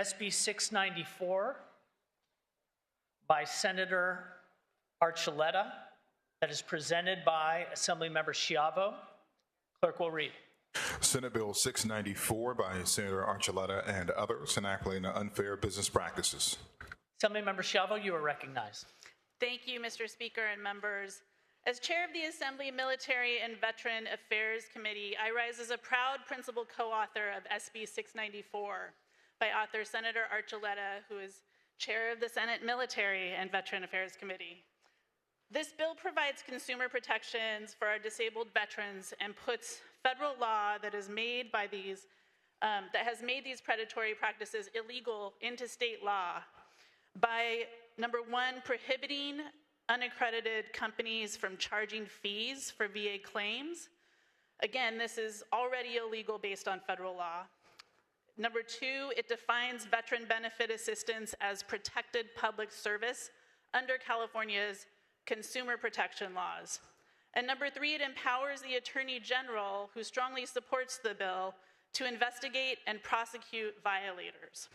SB 694 by Senator Archuleta that is presented by Assemblymember Schiavo. Clerk will read. Senate Bill 694 by Senator Archuleta and others, enacting unfair business practices. Assemblymember Schiavo, you are recognized. Thank you, Mr. Speaker and members. As chair of the Assembly Military and Veteran Affairs Committee, I rise as a proud principal co-author of SB 694 by author Senator Archuleta, who is chair of the Senate Military and Veteran Affairs Committee. This bill provides consumer protections for our disabled veterans and puts federal law that is made by these, that has made these predatory practices illegal into state law by, number one, prohibiting unaccredited companies from charging fees for VA claims. Again, this is already illegal based on federal law. Number two, it defines veteran benefit assistance as protected public service under California's consumer protection laws. And number three, it empowers the Attorney General, who strongly supports the bill, to investigate and prosecute violators.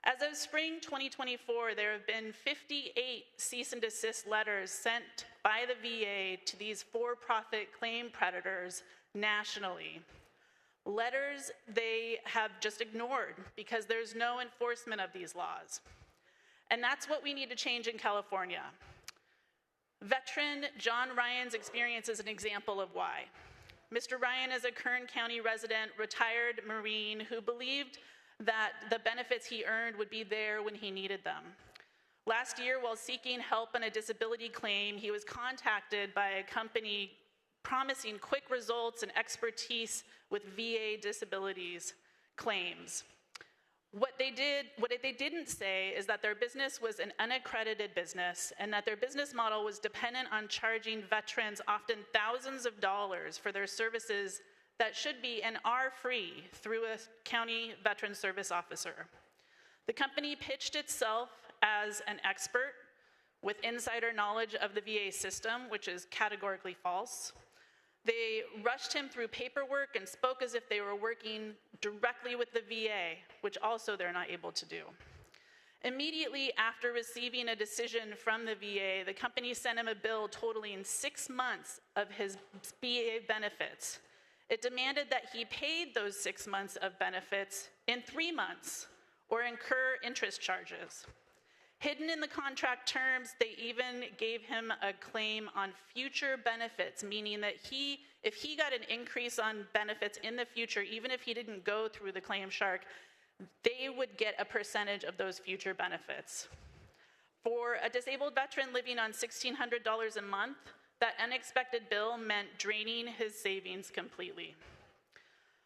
As of spring 2024, there have been 58 cease and desist letters sent by the VA to these for-profit claim predators nationally. Letters they have just ignored because there's no enforcement of these laws. And that's what we need to change in California. Veteran John Ryan's experience is an example of why. Mr. Ryan is a Kern County resident, retired Marine who believed that the benefits he earned would be there when he needed them. Last year, while seeking help on a disability claim, he was contacted by a company promising quick results and expertise with VA disabilities claims. What they didn't say is that their business was an unaccredited business and that their business model was dependent on charging veterans often thousands of dollars for their services that should be and are free through a county veteran service officer. The company pitched itself as an expert with insider knowledge of the VA system, which is categorically false. They rushed him through paperwork and spoke as if they were working directly with the VA, which also they're not able to do. Immediately after receiving a decision from the VA, the company sent him a bill totaling 6 months of his VA benefits. It demanded that he paid those 6 months of benefits in 3 months or incur interest charges. Hidden in the contract terms, they even gave him a claim on future benefits, meaning that if he got an increase on benefits in the future, even if he didn't go through the claim shark, they would get a percentage of those future benefits. For a disabled veteran living on $1,600 a month, that unexpected bill meant draining his savings completely.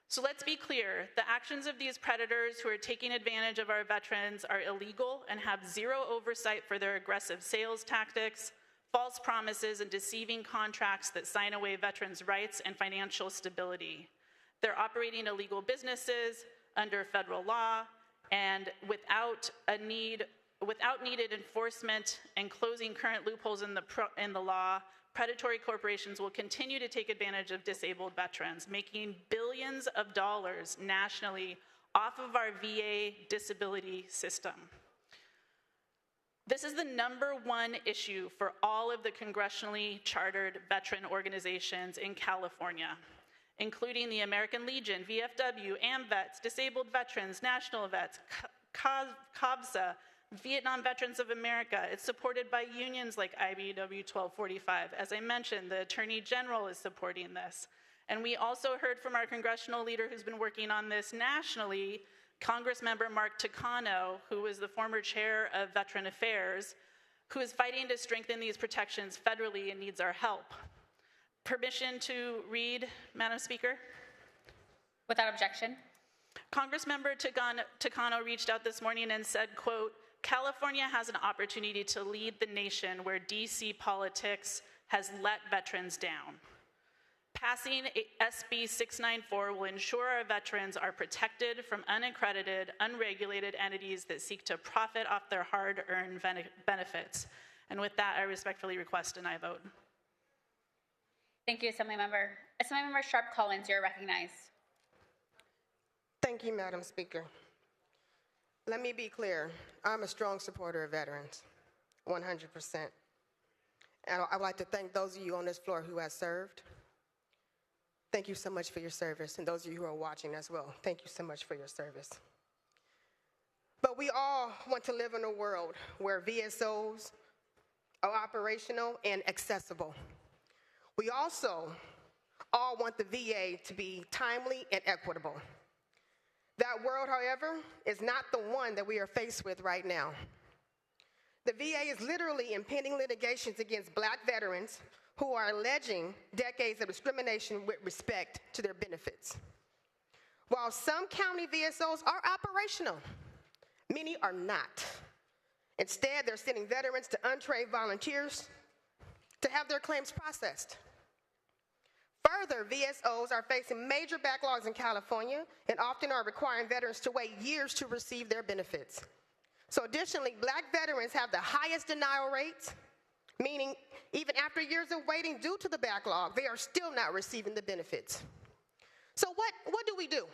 So let's be clear, the actions of these predators who are taking advantage of our veterans are illegal and have zero oversight for their aggressive sales tactics, false promises, and deceiving contracts that sign away veterans' rights and financial stability. They're operating illegal businesses under federal law and without needed enforcement and closing current loopholes in the law. Predatory corporations will continue to take advantage of disabled veterans, making billions of dollars nationally off of our VA disability system. This is the #1 issue for all of the congressionally chartered veteran organizations in California, including the American Legion, VFW, AMVETS, Disabled Veterans, National Vets, CAVSA, Vietnam Veterans of America. It's supported by unions like IBEW 1245. As I mentioned, the Attorney General is supporting this. And we also heard from our congressional leader who's been working on this nationally, Congressmember Mark Takano, who was the former chair of Veteran Affairs, who is fighting to strengthen these protections federally and needs our help. Permission to read, Madam Speaker? Without objection. Congressmember Takano reached out this morning and said, quote, California has an opportunity to lead the nation where DC politics has let veterans down. Passing SB 694 will ensure our veterans are protected from unaccredited, unregulated entities that seek to profit off their hard-earned benefits. And with that, I respectfully request an aye vote. Thank you, Assemblymember. Assemblymember Sharp-Collins, you're recognized. Thank you, Madam Speaker. Let me be clear. I'm a strong supporter of veterans, 100%. And I would like to thank those of you on this floor who have served. Thank you so much for your service. And those of you who are watching as well, thank you so much for your service. But we all want to live in a world where VSOs are operational and accessible. We also all want the VA to be timely and equitable. That world, however, is not the one that we are faced with right now. The VA is literally impending litigations against Black veterans who are alleging decades of discrimination with respect to their benefits. While some county VSOs are operational, many are not. Instead, they're sending veterans to untrained volunteers to have their claims processed. Further, VSOs are facing major backlogs in California and often are requiring veterans to wait years to receive their benefits. So additionally, Black veterans have the highest denial rates, meaning even after years of waiting due to the backlog, they are still not receiving the benefits. So what do we do?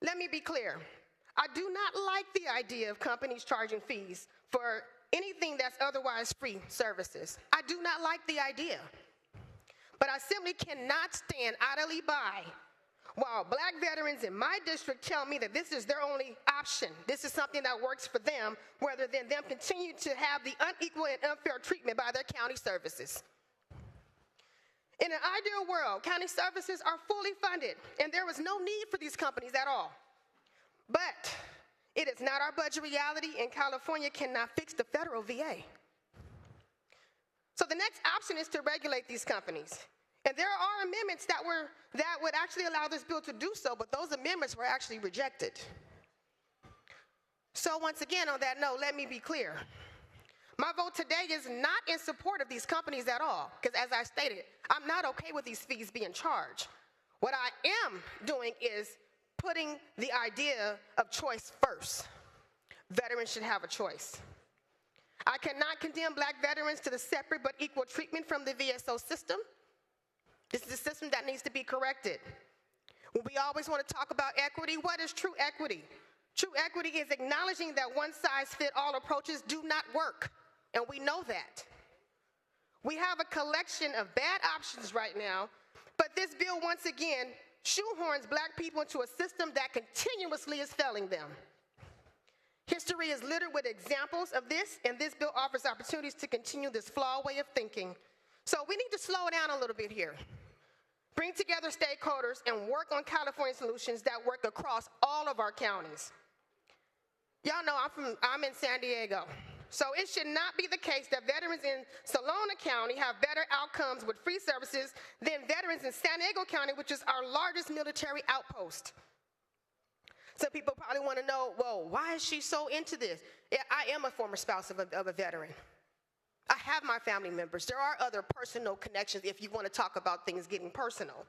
Let me be clear. I do not like the idea of companies charging fees for anything that's otherwise free services. I do not like the idea. But I simply cannot stand idly by while Black veterans in my district tell me that this is their only option. This is something that works for them, rather than them continue to have the unequal and unfair treatment by their county services. In an ideal world, county services are fully funded, and there is no need for these companies at all. But it is not our budget reality, and California cannot fix the federal VA. So the next option is to regulate these companies. And there are amendments that would actually allow this bill to do so, but those amendments were actually rejected. So once again, on that note, let me be clear. My vote today is not in support of these companies at all, because as I stated, I'm not okay with these fees being charged. What I am doing is putting the idea of choice first. Veterans should have a choice. I cannot condemn Black veterans to the separate but equal treatment from the VSO system. This is a system that needs to be corrected. When we always want to talk about equity, what is true equity? True equity is acknowledging that one-size-fits-all approaches do not work, and we know that. We have a collection of bad options right now, but this bill once again shoehorns Black people into a system that continuously is failing them. History is littered with examples of this, and this bill offers opportunities to continue this flawed way of thinking. So we need to slow down a little bit here. Bring together stakeholders and work on California solutions that work across all of our counties. Y'all know I'm in San Diego. So it should not be the case that veterans in Salona County have better outcomes with free services than veterans in San Diego County, which is our largest military outpost. Some people probably want to know, well, why is she so into this? Yeah, I am a former spouse of a veteran. I have my family members. There are other personal connections if you want to talk about things getting personal.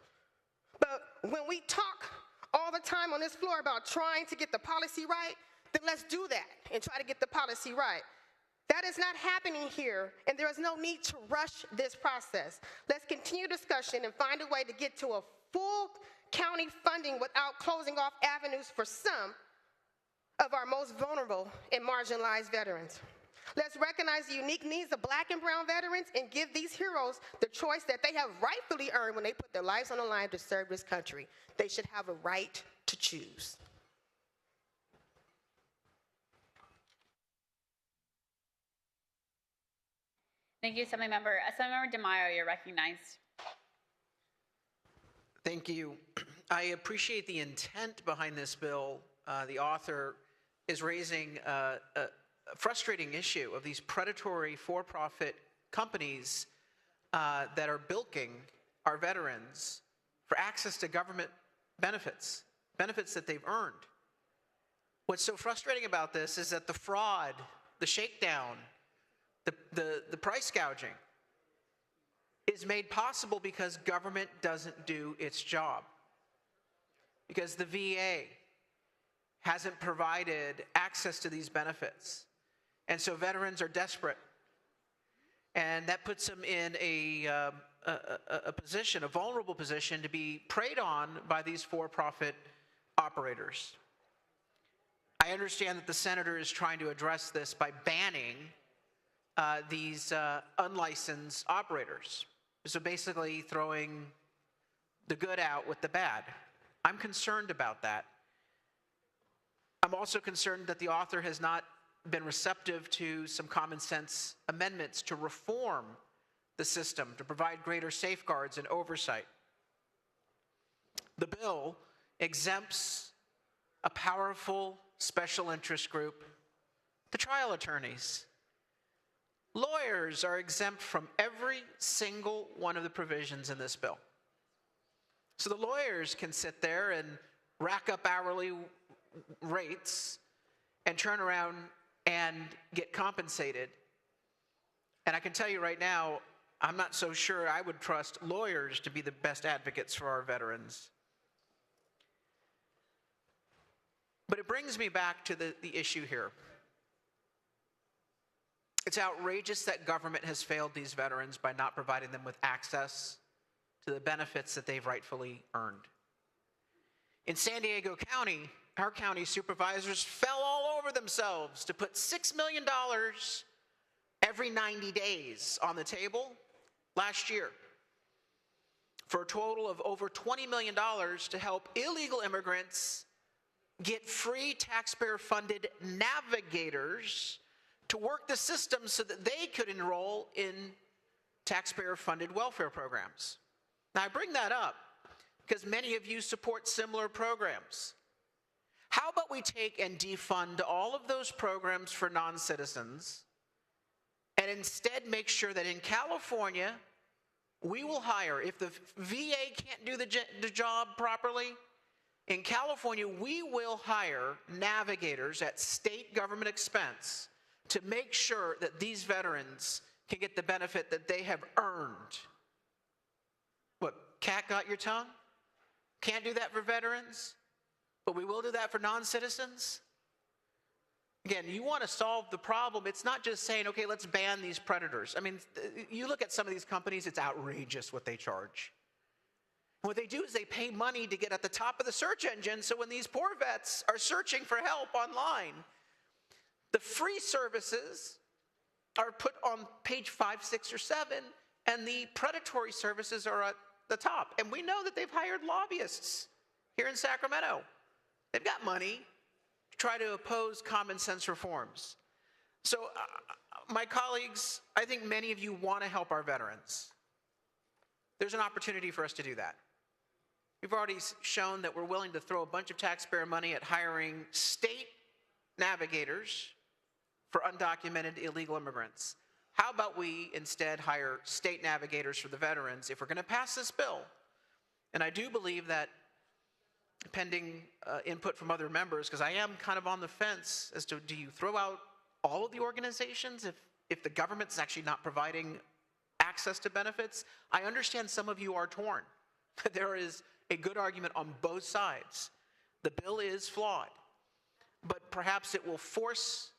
But when we talk all the time on this floor about trying to get the policy right, then let's do that and try to get the policy right. That is not happening here, and there is no need to rush this process. Let's continue discussion and find a way to get to a full county funding without closing off avenues for some of our most vulnerable and marginalized veterans. Let's recognize the unique needs of Black and brown veterans and give these heroes the choice that they have rightfully earned when they put their lives on the line to serve this country. They should have a right to choose. Thank you, Assemblymember. Assemblymember DeMaio, you're recognized. Thank you. I appreciate the intent behind this bill. The author is raising a frustrating issue of these predatory for-profit companies that are bilking our veterans for access to government benefits that they've earned. What's so frustrating about this is that the fraud, the shakedown, the price gouging is made possible because government doesn't do its job. Because the VA hasn't provided access to these benefits. And so veterans are desperate. And that puts them in a position, a vulnerable position, to be preyed on by these for-profit operators. I I understand that the senator is trying to address this by banning these unlicensed operators. So basically throwing the good out with the bad. I'm concerned about that. I'm also concerned that the author has not been receptive to some common sense amendments to reform the system, to provide greater safeguards and oversight. The bill exempts a powerful special interest group, the trial attorneys. Lawyers are exempt from every single one of the provisions in this bill. So the lawyers can sit there and rack up hourly rates and turn around and get compensated. And I can tell you right now, I'm not so sure I would trust lawyers to be the best advocates for our veterans. But it brings me back to the issue here. It's outrageous that government has failed these veterans by not providing them with access to the benefits that they've rightfully earned. In San Diego County, our county supervisors fell all over themselves to put $6 million every 90 days on the table last year for a total of over $20 million to help illegal immigrants get free taxpayer-funded navigators to work the system so that they could enroll in taxpayer-funded welfare programs. Now, I bring that up because many of you support similar programs. How about we take and defund all of those programs for non-citizens and instead make sure that in California, we will hire, if the VA can't do the job properly, in California, we will hire navigators at state government expense to make sure that these veterans can get the benefit that they have earned. What, cat got your tongue? Can't do that for veterans, but we will do that for non-citizens? Again, you want to solve the problem. It's not just saying, okay, let's ban these predators. I mean, you look at some of these companies, it's outrageous what they charge. What they do is they pay money to get at the top of the search engine, so when these poor vets are searching for help online, the free services are put on page 5, 6, or 7, and the predatory services are at the top. And we know that they've hired lobbyists here in Sacramento. They've got money to try to oppose common sense reforms. So, my colleagues, I think many of you want to help our veterans. There's an opportunity for us to do that. We've already shown that we're willing to throw a bunch of taxpayer money at hiring state navigators for undocumented illegal immigrants. How about we instead hire state navigators for the veterans if we're going to pass this bill? And I do believe that, pending input from other members, because I am kind of on the fence as to, do you throw out all of the organizations if the government's actually not providing access to benefits? I understand some of you are torn. There is a good argument on both sides. The bill is flawed, but perhaps it will force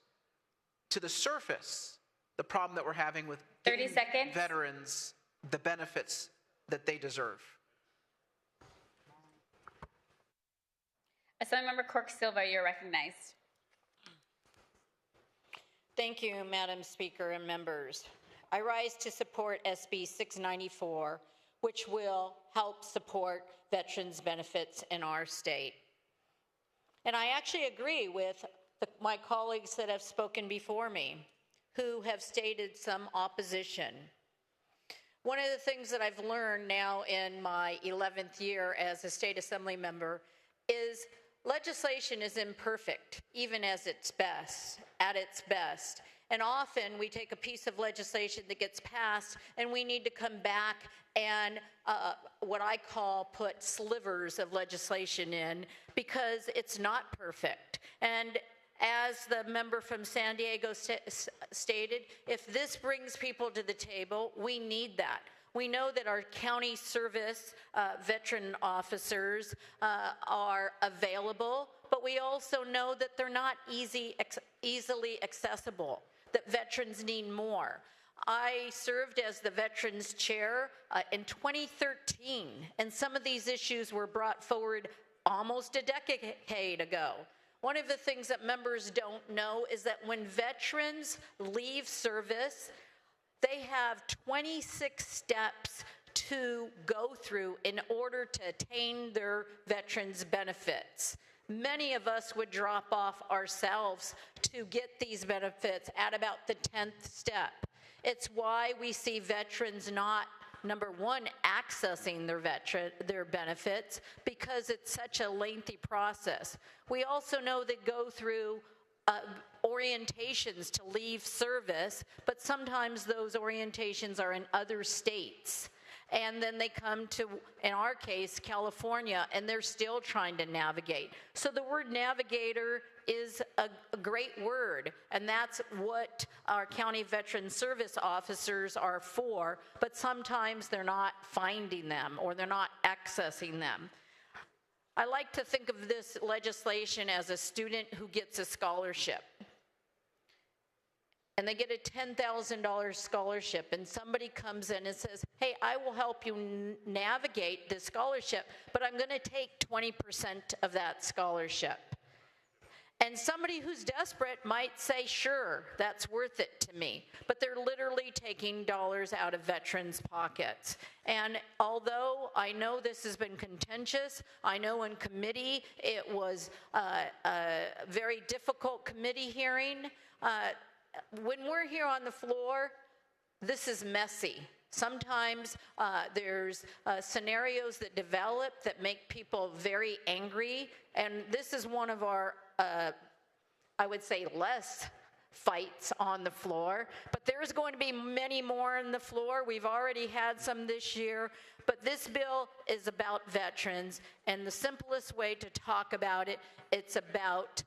to the surface the problem that we're having with 30 seconds. Veterans the benefits that they deserve. Assemblymember Cork Silva, you're recognized. Thank you, Madam Speaker and members. I rise to support SB 694, which will help support veterans' benefits in our state. And I actually agree with my colleagues that have spoken before me, who have stated some opposition. One of the things that I've learned now in my 11th year as a state assembly member is legislation is imperfect, even at its best. And often we take a piece of legislation that gets passed and we need to come back and what I call put slivers of legislation in because it's not perfect. And as the member from San Diego stated, if this brings people to the table, we need that. We know that our county service veteran officers are available, but we also know that they're not easily accessible, that veterans need more. I served as the Veterans Chair in 2013, and some of these issues were brought forward almost a decade ago. One of the things that members don't know is that when veterans leave service, they have 26 steps to go through in order to attain their veterans benefits. Many of us would drop off ourselves to get these benefits at about the 10th step. It's why we see veterans not, number one, accessing their benefits, because it's such a lengthy process. We also know they go through orientations to leave service, but sometimes those orientations are in other states. And then they come to, in our case, California, and they're still trying to navigate. So the word navigator is a great word, and that's what our county veteran service officers are for, but sometimes they're not finding them or they're not accessing them. I like to think of this legislation as a student who gets a scholarship. And they get a $10,000 scholarship, and somebody comes in and says, hey, I will help you navigate this scholarship, but I'm going to take 20% of that scholarship. And somebody who's desperate might say, sure, that's worth it to me. But they're literally taking dollars out of veterans' pockets. And although I know this has been contentious, I know in committee it was a very difficult committee hearing. When we're here on the floor, this is messy. Sometimes there's scenarios that develop that make people very angry, and this is one of our, I would say, less fights on the floor, but there's going to be many more on the floor. We've already had some this year, but this bill is about veterans, and the simplest way to talk about it, it's about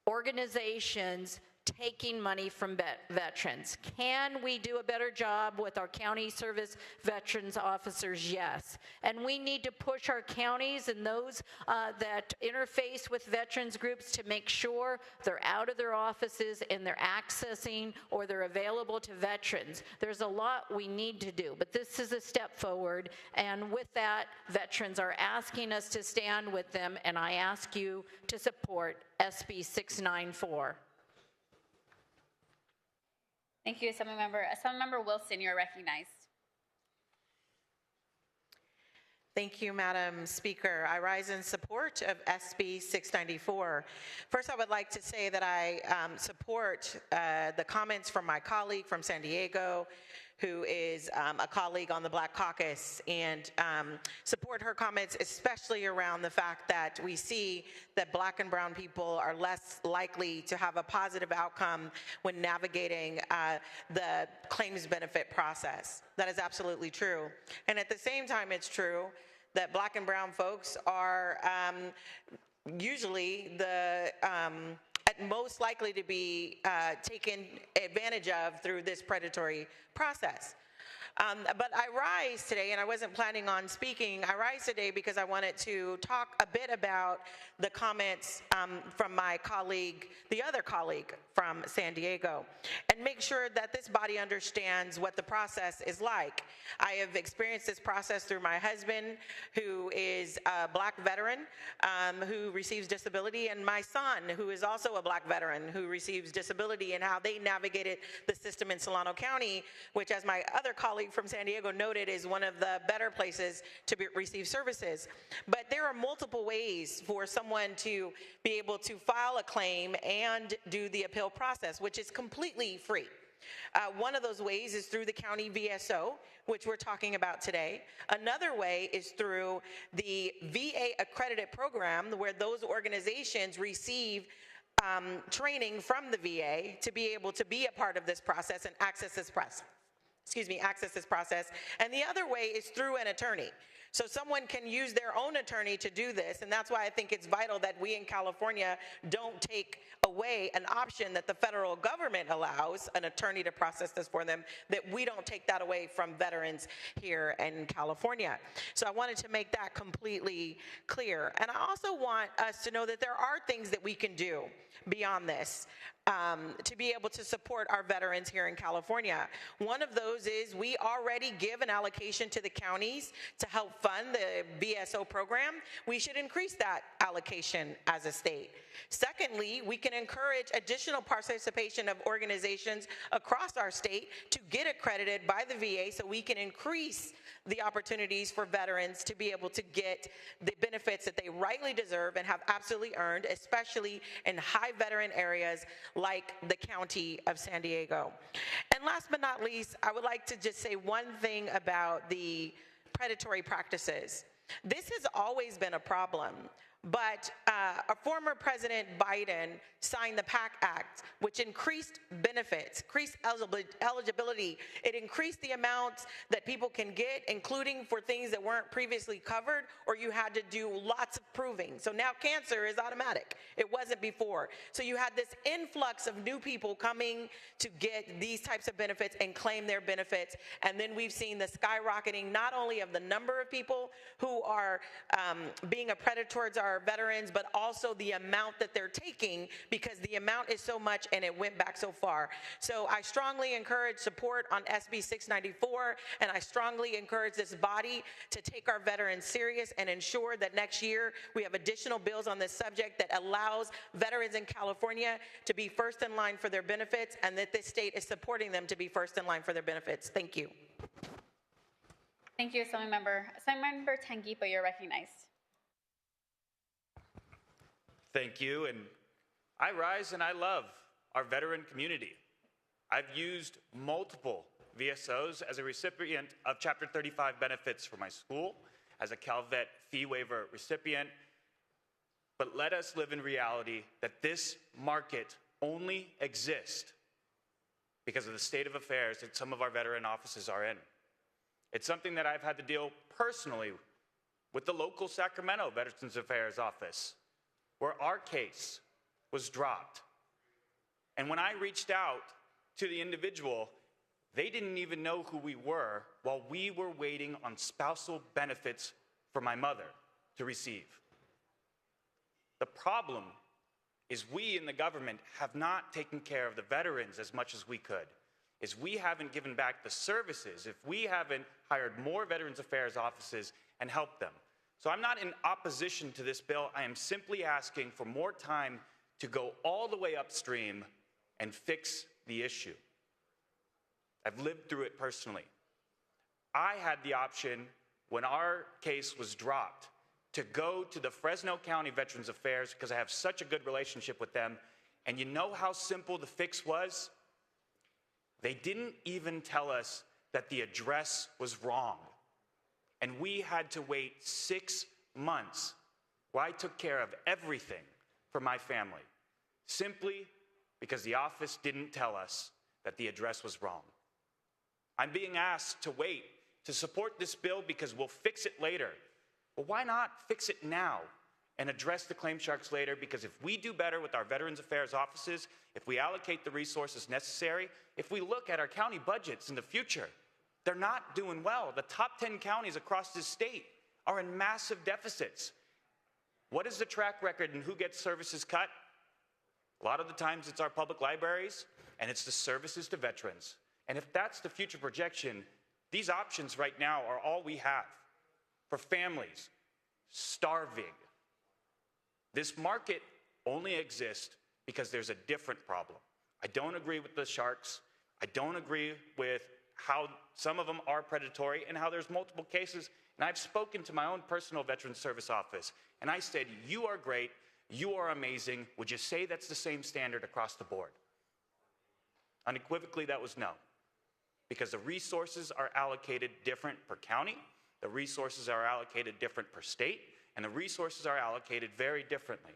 organizations taking money from veterans. Can we do a better job with our county service veterans officers? Yes. And we need to push our counties and those that interface with veterans groups to make sure they're out of their offices and they're accessing or they're available to veterans. There's a lot we need to do, but this is a step forward. And with that, veterans are asking us to stand with them, and I ask you to support SB 694. Thank you, Assemblymember Wilson, you're recognized. Thank you, Madam Speaker. I rise in support of SB 694. First, I would like to say that I support the comments from my colleague from San Diego, who is a colleague on the Black Caucus, and support her comments, especially around the fact that we see that Black and brown people are less likely to have a positive outcome when navigating the claims benefit process. That is absolutely true. And at the same time, it's true that Black and brown folks are usually the most likely to be taken advantage of through this predatory process. But I rise today, and I wasn't planning on speaking, I rise today because I wanted to talk a bit about the comments from my colleague, the other colleague from San Diego, and make sure that this body understands what the process is like. I have experienced this process through my husband, who is a Black veteran who receives disability, and my son, who is also a Black veteran who receives disability, and how they navigated the system in Solano County, which, as my other colleague from San Diego noted, is one of the better places to receive services. But there are multiple ways for someone to be able to file a claim and do the appeal process, which is completely free. One of those ways is through the county VSO, which we're talking about today. Another way is through the VA accredited program, where those organizations receive training from the VA to be able to be a part of this process and access this process. And the other way is through an attorney. So someone can use their own attorney to do this, and that's why I think it's vital that we in California don't take away an option that the federal government allows an attorney to process this for them, that we don't take that away from veterans here in California. So I wanted to make that completely clear. And I also want us to know that there are things that we can do beyond this to be able to support our veterans here in California. One of those is we already give an allocation to the counties to help fund the VSO program. We should increase that allocation as a state. Secondly, we can encourage additional participation of organizations across our state to get accredited by the VA so we can increase the opportunities for veterans to be able to get the benefits that they rightly deserve and have absolutely earned, especially in high veteran areas like the county of San Diego. And last but not least, I would like to just say one thing about the predatory practices. This has always been a problem. But a former President Biden signed the PAC Act, which increased benefits, increased eligibility. It increased the amounts that people can get, including for things that weren't previously covered, or you had to do lots of proving. So now cancer is automatic. It wasn't before. So you had this influx of new people coming to get these types of benefits and claim their benefits. And then we've seen the skyrocketing not only of the number of people who are being a predator towards our veterans, but also the amount that they're taking, because the amount is so much and it went back so far. So I strongly encourage support on SB 694, and I strongly encourage this body to take our veterans serious and ensure that next year we have additional bills on this subject that allows veterans in California to be first in line for their benefits, and that this state is supporting them to be first in line for their benefits. Thank you. Thank you, Assemblymember. Assemblymember Tanguipo, you're recognized. Thank you, and I rise and I love our veteran community. I've used multiple VSOs as a recipient of Chapter 35 benefits for my school, as a CalVet fee waiver recipient, but let us live in reality that this market only exists because of the state of affairs that some of our veteran offices are in. It's something that I've had to deal personally with the local Sacramento Veterans Affairs office, where our case was dropped. And when I reached out to the individual, they didn't even know who we were while we were waiting on spousal benefits for my mother to receive. The problem is we in the government have not taken care of the veterans as much as we could. Is we haven't given back the services, if we haven't hired more Veterans Affairs offices and helped them. So I'm not in opposition to this bill. I am simply asking for more time to go all the way upstream and fix the issue. I've lived through it personally. I had the option when our case was dropped to go to the Fresno County Veterans Affairs because I have such a good relationship with them. And you know how simple the fix was? They didn't even tell us that the address was wrong. And we had to wait 6 months while I took care of everything for my family, simply because the office didn't tell us that the address was wrong. I'm being asked to wait to support this bill because we'll fix it later. Well, why not fix it now and address the claim sharks later? Because if we do better with our Veterans Affairs offices, if we allocate the resources necessary, if we look at our county budgets in the future, they're not doing well. The top 10 counties across this state are in massive deficits. What is the track record and who gets services cut? A lot of the times it's our public libraries and it's the services to veterans. And if that's the future projection, these options right now are all we have for families starving. This market only exists because there's a different problem. I don't agree with the sharks. I don't agree with how some of them are predatory and how there's multiple cases. And I've spoken to my own personal Veterans Service office, and I said, you are great, you are amazing. Would you say that's the same standard across the board? Unequivocally, that was no. Because the resources are allocated different per county, the resources are allocated different per state, and the resources are allocated very differently.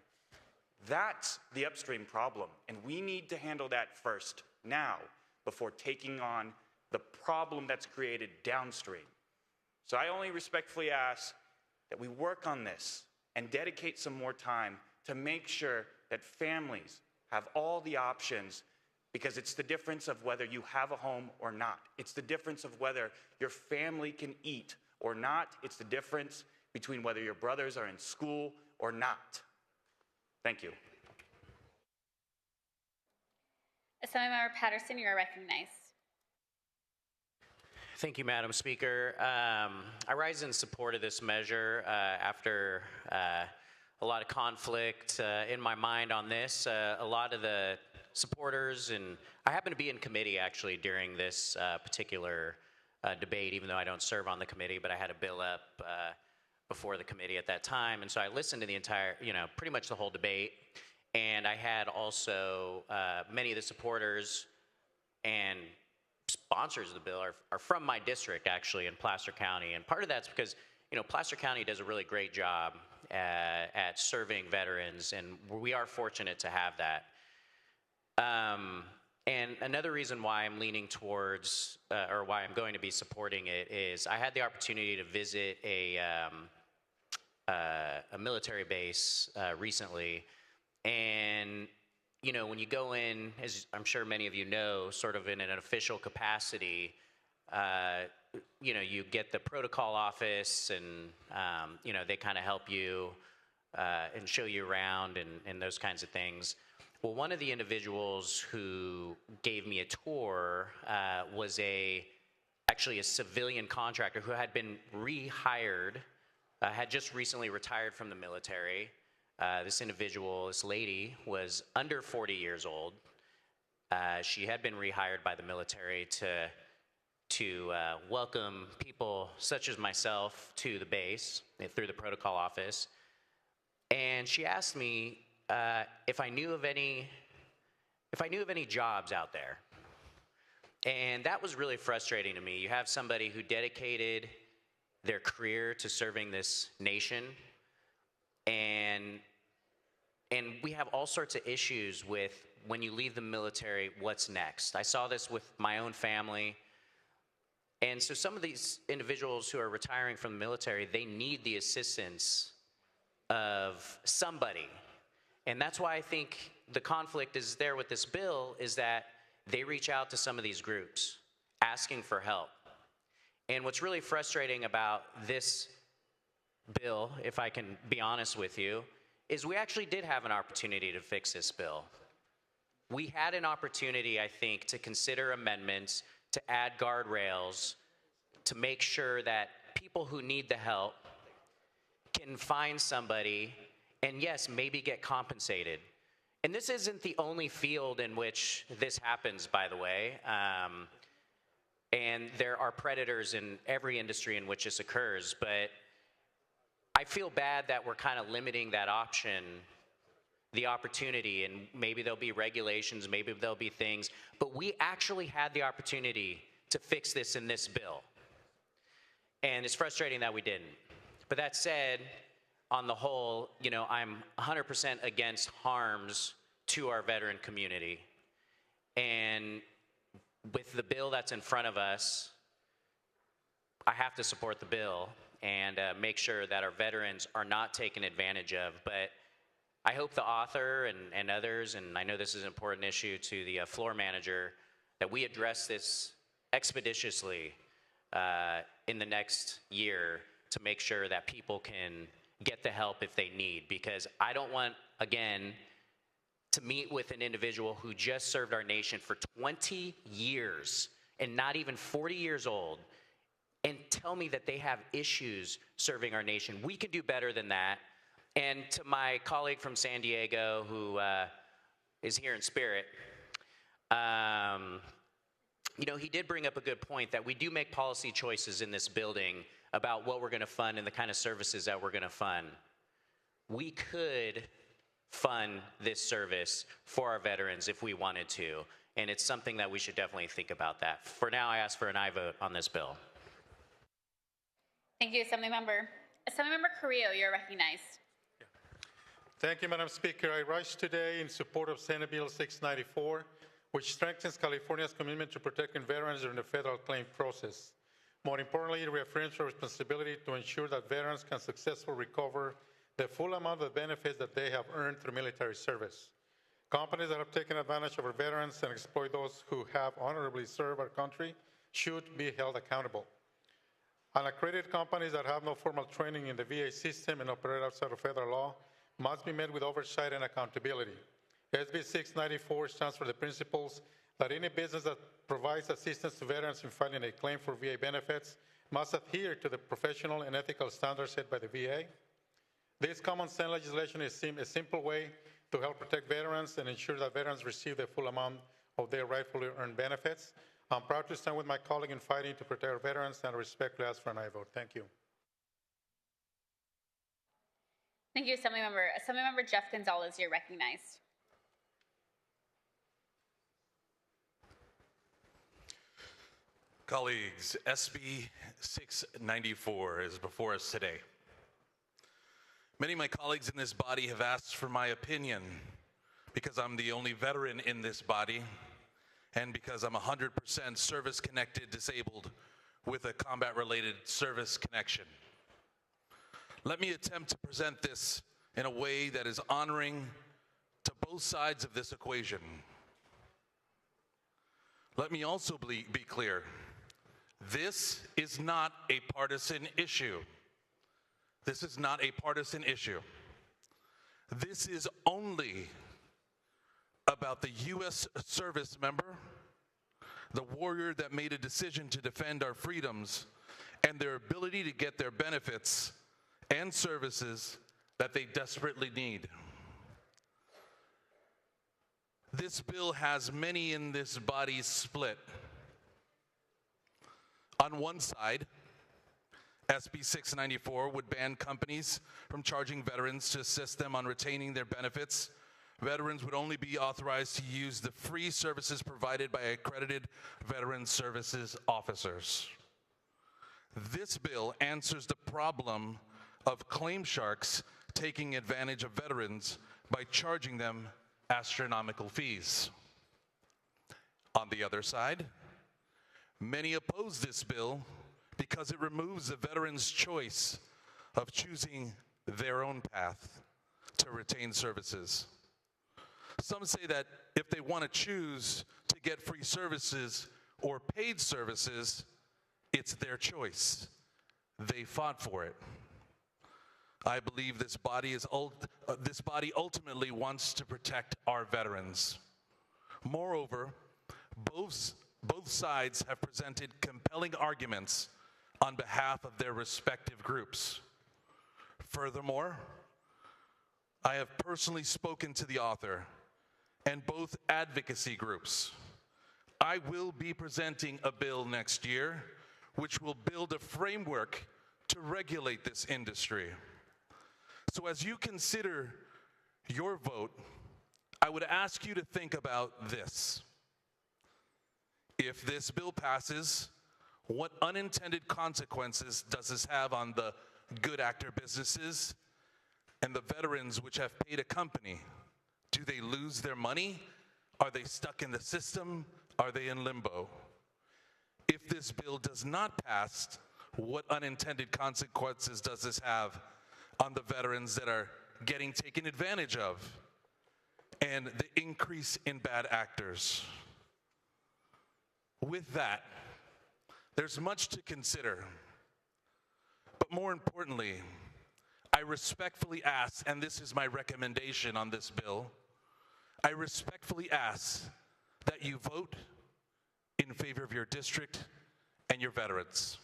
That's the upstream problem, and we need to handle that first, now, before taking on the problem that's created downstream. So I only respectfully ask that we work on this and dedicate some more time to make sure that families have all the options, because it's the difference of whether you have a home or not. It's the difference of whether your family can eat or not. It's the difference between whether your brothers are in school or not. Thank you. Assemblymember Patterson, you are recognized. Thank you, Madam Speaker. I rise in support of this measure after a lot of conflict in my mind on this. A lot of the supporters, and I happen to be in committee actually during this particular debate, even though I don't serve on the committee, but I had a bill up before the committee at that time. And so I listened to the entire, pretty much the whole debate. And I had also many of the supporters and sponsors of the bill are from my district, actually, in Placer County. And part of that's because, Placer County does a really great job at serving veterans, and we are fortunate to have that. And another reason why I'm leaning towards, or why I'm going to be supporting it, is I had the opportunity to visit a military base recently, and when you go in, as I'm sure many of you know, sort of in an official capacity, you get the protocol office, and they kind of help you and show you around and those kinds of things. Well, one of the individuals who gave me a tour was actually a civilian contractor who had been rehired, had just recently retired from the military. This individual, this lady, was under 40 years old. She had been rehired by the military to welcome people such as myself to the base through the protocol office. And she asked me if I knew of any jobs out there. And that was really frustrating to me. You have somebody who dedicated their career to serving this nation, and we have all sorts of issues with when you leave the military, what's next? I saw this with my own family. And so some of these individuals who are retiring from the military, they need the assistance of somebody. And that's why I think the conflict is there with this bill, is that they reach out to some of these groups asking for help. And what's really frustrating about this bill, if I can be honest with you, is we actually did have an opportunity to fix this bill. We had an opportunity, I think, to consider amendments, to add guardrails, to make sure that people who need the help can find somebody and, yes, maybe get compensated. And this isn't the only field in which this happens, by the way. And there are predators in every industry in which this occurs, but I feel bad that we're kind of limiting that option, the opportunity, and maybe there'll be regulations, maybe there'll be things, but we actually had the opportunity to fix this in this bill. And it's frustrating that we didn't. But that said, on the whole, I'm 100% against harms to our veteran community. And with the bill that's in front of us, I have to support the bill and make sure that our veterans are not taken advantage of. But I hope the author and others, and I know this is an important issue to the floor manager, that we address this expeditiously in the next year to make sure that people can get the help if they need. Because I don't want, again, to meet with an individual who just served our nation for 20 years and not even 40 years old and tell me that they have issues serving our nation. We can do better than that. And to my colleague from San Diego who is here in spirit, he did bring up a good point that we do make policy choices in this building about what we're going to fund and the kind of services that we're going to fund. We could fund this service for our veterans if we wanted to, and it's something that we should definitely think about that. For now, I ask for an aye vote on this bill. Thank you, Assemblymember. Assemblymember Carrillo, you're recognized. Thank you, Madam Speaker. I rise today in support of Senate Bill 694, which strengthens California's commitment to protecting veterans during the federal claim process. More importantly, it reaffirms our responsibility to ensure that veterans can successfully recover the full amount of benefits that they have earned through military service. Companies that have taken advantage of our veterans and exploit those who have honorably served our country should be held accountable. Unaccredited companies that have no formal training in the VA system and operate outside of federal law must be met with oversight and accountability. SB 694 stands for the principles that any business that provides assistance to veterans in filing a claim for VA benefits must adhere to the professional and ethical standards set by the VA. This common sense legislation is a simple way to help protect veterans and ensure that veterans receive the full amount of their rightfully earned benefits. I'm proud to stand with my colleague in fighting to protect our veterans, and I respectfully ask for an aye vote. Thank you. Thank you, Assemblymember Jeff Gonzalez, you're recognized. Colleagues, SB 694 is before us today. Many of my colleagues in this body have asked for my opinion because I'm the only veteran in this body and because I'm 100% service-connected disabled with a combat-related service connection. Let me attempt to present this in a way that is honoring to both sides of this equation. Let me also be clear. This is not a partisan issue. This is not a partisan issue. This is only about the U.S. service member, the warrior that made a decision to defend our freedoms, and their ability to get their benefits and services that they desperately need. This bill has many in this body split. On one side, SB 694 would ban companies from charging veterans to assist them on retaining their benefits. Veterans would only be authorized to use the free services provided by accredited veteran services officers. This bill answers the problem of claim sharks taking advantage of veterans by charging them astronomical fees. On the other side, many oppose this bill because it removes the veteran's choice of choosing their own path to retain services. Some say that if they want to choose to get free services or paid services, it's their choice. They fought for it. I believe this body ultimately wants to protect our veterans. Moreover, both sides have presented compelling arguments on behalf of their respective groups. Furthermore, I have personally spoken to the author and both advocacy groups. I will be presenting a bill next year which will build a framework to regulate this industry. So as you consider your vote, I would ask you to think about this. If this bill passes, what unintended consequences does this have on the good actor businesses and the veterans which have paid a company? Do they lose their money? Are they stuck in the system? Are they in limbo? If this bill does not pass, what unintended consequences does this have on the veterans that are getting taken advantage of and the increase in bad actors? With that, there's much to consider. But more importantly, I respectfully ask, and this is my recommendation on this bill, I respectfully ask that you vote in favor of your district and your veterans.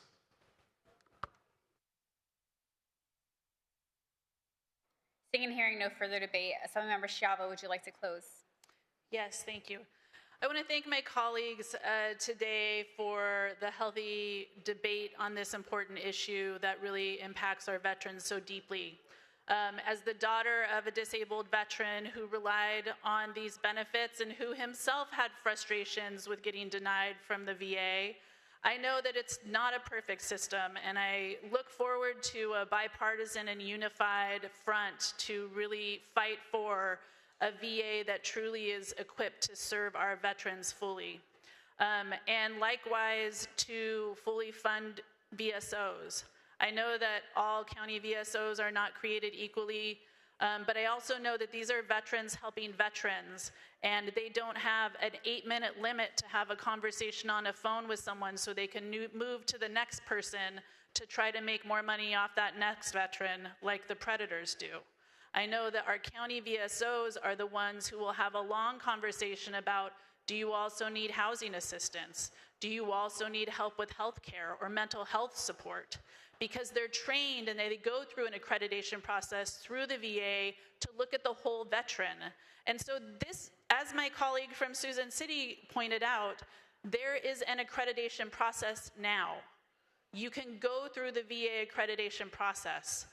Seeing and hearing no further debate, Assemblymember Schiavo, would you like to close? Yes, thank you. I want to thank my colleagues today for the healthy debate on this important issue that really impacts our veterans so deeply. As the daughter of a disabled veteran who relied on these benefits and who himself had frustrations with getting denied from the VA, I know that it's not a perfect system, and I look forward to a bipartisan and unified front to really fight for a VA that truly is equipped to serve our veterans fully. And likewise, to fully fund VSOs. I know that all county VSOs are not created equally, but I also know that these are veterans helping veterans, and they don't have an 8-minute limit to have a conversation on a phone with someone so they can move to the next person to try to make more money off that next veteran like the predators do. I know that our county VSOs are the ones who will have a long conversation about, do you also need housing assistance? Do you also need help with health care or mental health support? Because they're trained and they go through an accreditation process through the VA to look at the whole veteran. And so this, as my colleague from Susan City pointed out, there is an accreditation process now. You can go through the VA accreditation process.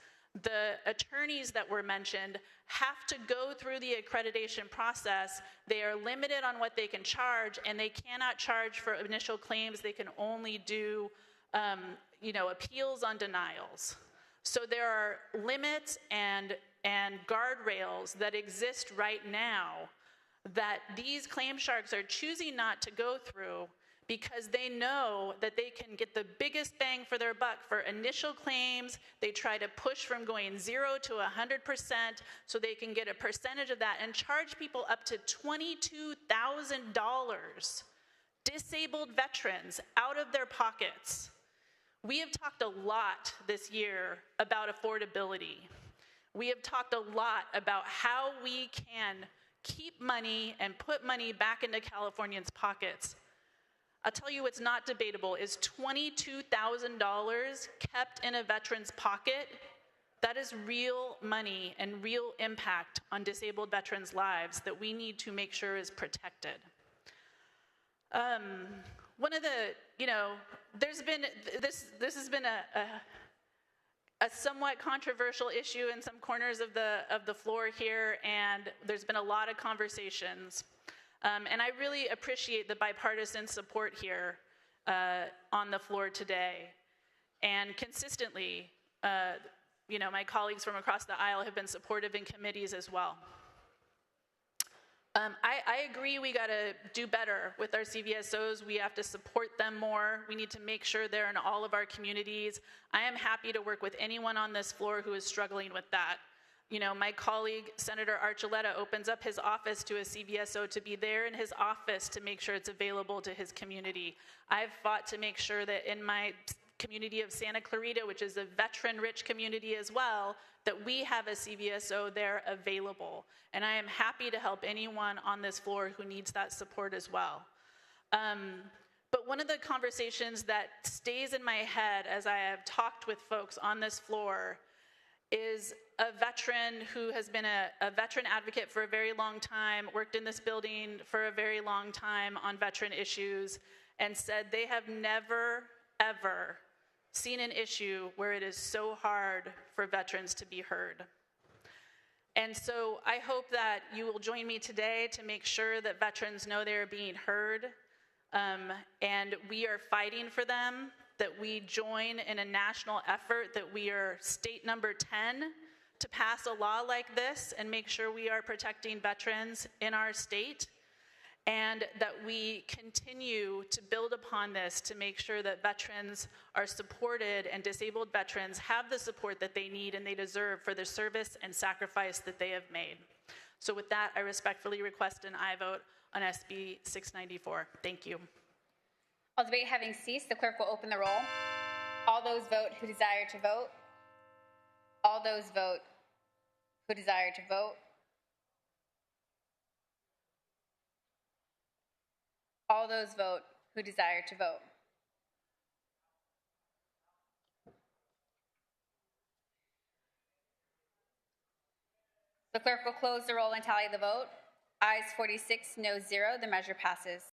The attorneys that were mentioned have to go through the accreditation process. They are limited on what they can charge, and they cannot charge for initial claims. They can only do appeals on denials. So there are limits and guardrails that exist right now that these claim sharks are choosing not to go through because they know that they can get the biggest bang for their buck for initial claims. They try to push from going 0 to 100% so they can get a percentage of that and charge people up to $22,000, disabled veterans, out of their pockets. We have talked a lot this year about affordability. We have talked a lot about how we can keep money and put money back into Californians' pockets. I'll tell you what's not debatable is $22,000 kept in a veteran's pocket. That is real money and real impact on disabled veterans' lives that we need to make sure is protected. One of the, there's been, this has been a somewhat controversial issue in some corners of the floor here, and there's been a lot of conversations. And I really appreciate the bipartisan support here on the floor today. And consistently, my colleagues from across the aisle have been supportive in committees as well. I agree we got to do better with our CVSOs. We have to support them more. We need to make sure they're in all of our communities. I am happy to work with anyone on this floor who is struggling with that. My colleague, Senator Archuleta, opens up his office to a CVSO to be there in his office to make sure it's available to his community. I've fought to make sure that in my community of Santa Clarita, which is a veteran-rich community as well, that we have a CVSO there available. And I am happy to help anyone on this floor who needs that support as well. But one of the conversations that stays in my head as I have talked with folks on this floor is a veteran who has been a veteran advocate for a very long time, worked in this building for a very long time on veteran issues, and said they have never, ever seen an issue where it is so hard for veterans to be heard. And so I hope that you will join me today to make sure that veterans know they are being heard, and we are fighting for them, that we join in a national effort, that we are state number 10 to pass a law like this and make sure we are protecting veterans in our state, and that we continue to build upon this to make sure that veterans are supported and disabled veterans have the support that they need and they deserve for the service and sacrifice that they have made. So with that, I respectfully request an aye vote on SB 694. Thank you. All debate having ceased, the clerk will open the roll. All those vote who desire to vote. All those vote who desire to vote. All those vote who desire to vote. The clerk will close the roll and tally the vote. Ayes 46, no 0. The measure passes.